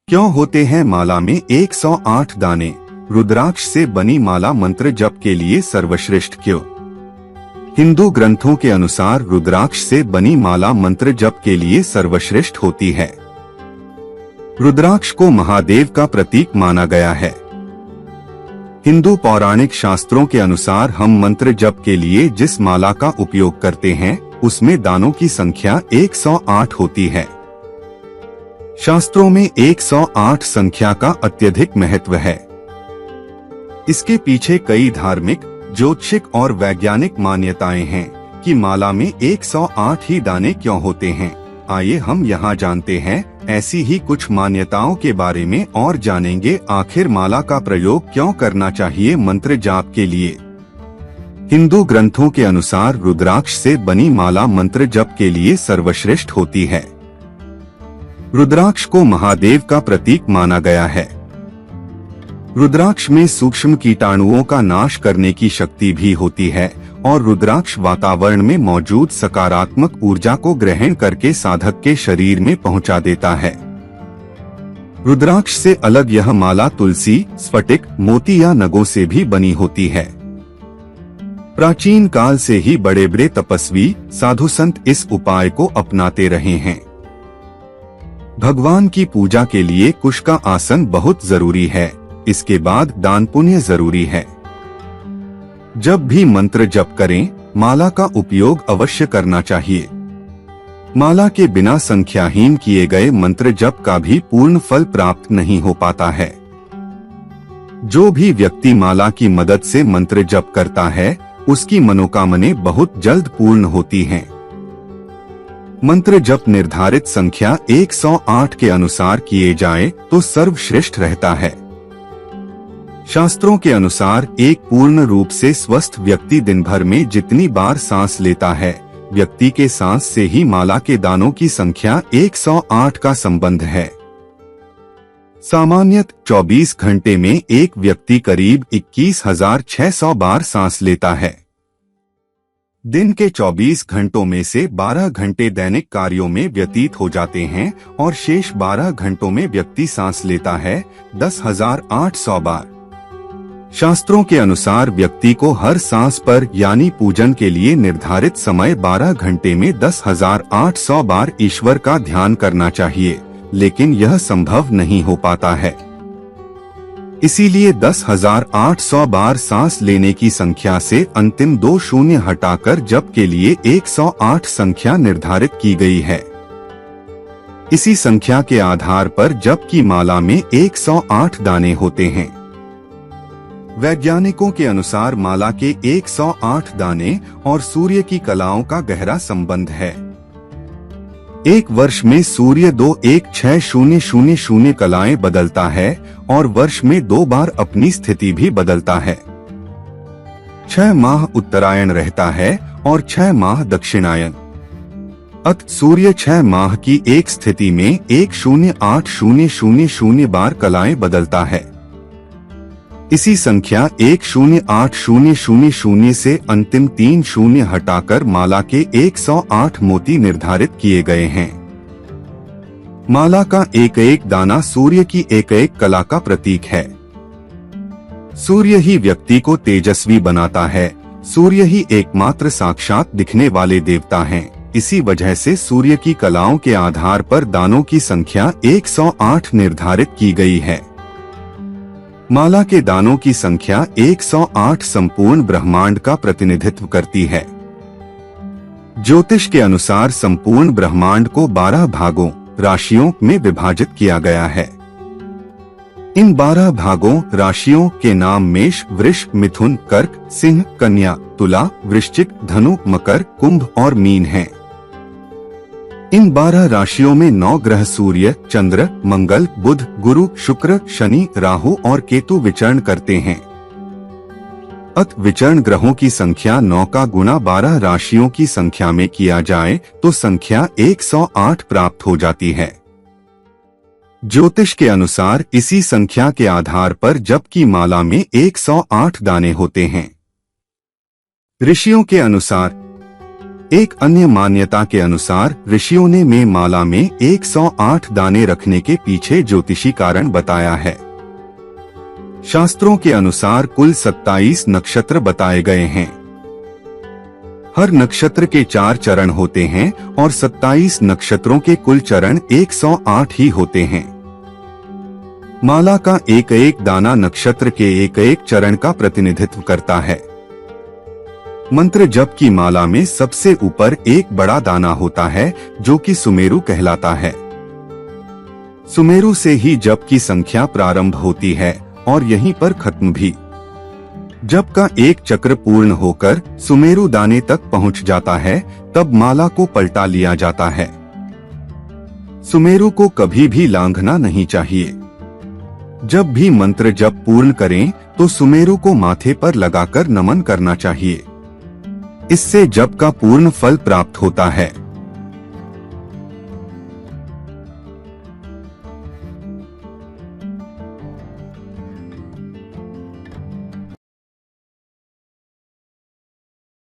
क्यों होते हैं माला में 108 दाने? रुद्राक्ष से बनी माला मंत्र जप के लिए सर्वश्रेष्ठ क्यों? हिंदू ग्रंथों के अनुसार रुद्राक्ष से बनी माला मंत्र जप के लिए सर्वश्रेष्ठ होती है। रुद्राक्ष को महादेव का प्रतीक माना गया है। हिंदू पौराणिक शास्त्रों के अनुसार हम मंत्र जप के लिए जिस माला का उपयोग करते हैं उसमें दानों की संख्या 108 होती है। शास्त्रों में 108 संख्या का अत्यधिक महत्व है। इसके पीछे कई धार्मिक, ज्योतिषिक और वैज्ञानिक मान्यताएं हैं कि माला में 108 ही दाने क्यों होते हैं। आइए हम यहाँ जानते हैं ऐसी ही कुछ मान्यताओं के बारे में और जानेंगे आखिर माला का प्रयोग क्यों करना चाहिए मंत्र जाप के लिए। हिंदू ग्रंथों के अनुसार रुद्राक्ष से बनी माला मंत्र जप के लिए सर्वश्रेष्ठ होती है। रुद्राक्ष को महादेव का प्रतीक माना गया है। रुद्राक्ष में सूक्ष्म कीटाणुओं का नाश करने की शक्ति भी होती है और रुद्राक्ष वातावरण में मौजूद सकारात्मक ऊर्जा को ग्रहण करके साधक के शरीर में पहुंचा देता है। रुद्राक्ष से अलग यह माला तुलसी, स्फटिक, मोती या नगों से भी बनी होती है। प्राचीन काल से ही बड़े बड़े तपस्वी, साधु संत इस उपाय को अपनाते रहे हैं। भगवान की पूजा के लिए कुश का आसन बहुत जरूरी है। इसके बाद दान पुण्य जरूरी है। जब भी मंत्र जप करें, माला का उपयोग अवश्य करना चाहिए। माला के बिना संख्याहीन किए गए मंत्र जप का भी पूर्ण फल प्राप्त नहीं हो पाता है। जो भी व्यक्ति माला की मदद से मंत्र जप करता है, उसकी मनोकामनाएं बहुत जल्द पूर्ण होती हैं। मंत्र जप निर्धारित संख्या 108 के अनुसार किए जाए तो सर्वश्रेष्ठ रहता है। शास्त्रों के अनुसार एक पूर्ण रूप से स्वस्थ व्यक्ति दिन भर में जितनी बार सांस लेता है, व्यक्ति के सांस से ही माला के दानों की संख्या 108 का संबंध है। सामान्यतः 24 घंटे में एक व्यक्ति करीब 21,600 बार सांस लेता है। दिन के 24 घंटों में से 12 घंटे दैनिक कार्यों में व्यतीत हो जाते हैं और शेष 12 घंटों में व्यक्ति सांस लेता है 10,800 बार। शास्त्रों के अनुसार व्यक्ति को हर सांस पर यानी पूजन के लिए निर्धारित समय 12 घंटे में 10,800 बार ईश्वर का ध्यान करना चाहिए, लेकिन यह संभव नहीं हो पाता है। इसीलिए 10,800 बार सांस लेने की संख्या से अंतिम 2 शून्य हटाकर जप के लिए 108 संख्या निर्धारित की गई है। इसी संख्या के आधार पर जप की माला में 108 दाने होते हैं। वैज्ञानिकों के अनुसार माला के 108 दाने और सूर्य की कलाओं का गहरा संबंध है। एक वर्ष में सूर्य 216,000 कलाएं बदलता है और वर्ष में 2 बार अपनी स्थिति भी बदलता है। 6 माह उत्तरायण रहता है और 6 माह दक्षिणायन। अतः सूर्य 6 माह की एक स्थिति में 108,000 बार कलाएं बदलता है। इसी संख्या 108,000 से अंतिम 3 शून्य हटाकर माला के 108 मोती निर्धारित किए गए हैं। माला का एक एक दाना सूर्य की एक एक कला का प्रतीक है। सूर्य ही व्यक्ति को तेजस्वी बनाता है। सूर्य ही एकमात्र साक्षात दिखने वाले देवता हैं। इसी वजह से सूर्य की कलाओं के आधार पर दानों की संख्या 108 निर्धारित की गई है। माला के दानों की संख्या 108 संपूर्ण ब्रह्मांड का प्रतिनिधित्व करती है। ज्योतिष के अनुसार संपूर्ण ब्रह्मांड को 12 भागों, राशियों में विभाजित किया गया है। इन 12 भागों, राशियों के नाम मेष, वृष, मिथुन, कर्क, सिंह, कन्या, तुला, वृश्चिक, धनु, मकर, कुंभ और मीन हैं। इन 12 राशियों में 9 ग्रह सूर्य, चंद्र, मंगल, बुध, गुरु, शुक्र, शनि, राहु और केतु विचरण करते हैं। अतः विचरण ग्रहों की संख्या 9 का गुणा 12 राशियों की संख्या में किया जाए तो संख्या 108 प्राप्त हो जाती है। ज्योतिष के अनुसार इसी संख्या के आधार पर जप की माला में 108 दाने होते हैं। ऋषियों के अनुसार एक अन्य मान्यता के अनुसार ऋषियों ने में माला में 108 दाने रखने के पीछे ज्योतिषी कारण बताया है। शास्त्रों के अनुसार कुल 27 नक्षत्र बताए गए हैं। हर नक्षत्र के 4 चरण होते हैं और 27 नक्षत्रों के कुल चरण 108 ही होते हैं। माला का एक एक दाना नक्षत्र के एक एक चरण का प्रतिनिधित्व करता है। मंत्र जप की माला में सबसे ऊपर एक बड़ा दाना होता है जो कि सुमेरु कहलाता है। सुमेरु से ही जप की संख्या प्रारंभ होती है और यहीं पर खत्म भी। जप का एक चक्र पूर्ण होकर सुमेरु दाने तक पहुंच जाता है, तब माला को पलटा लिया जाता है। सुमेरु को कभी भी लांघना नहीं चाहिए। जब भी मंत्र जप पूर्ण करें तो सुमेरु को माथे पर लगाकर नमन करना चाहिए। इससे जप का पूर्ण फल प्राप्त होता है।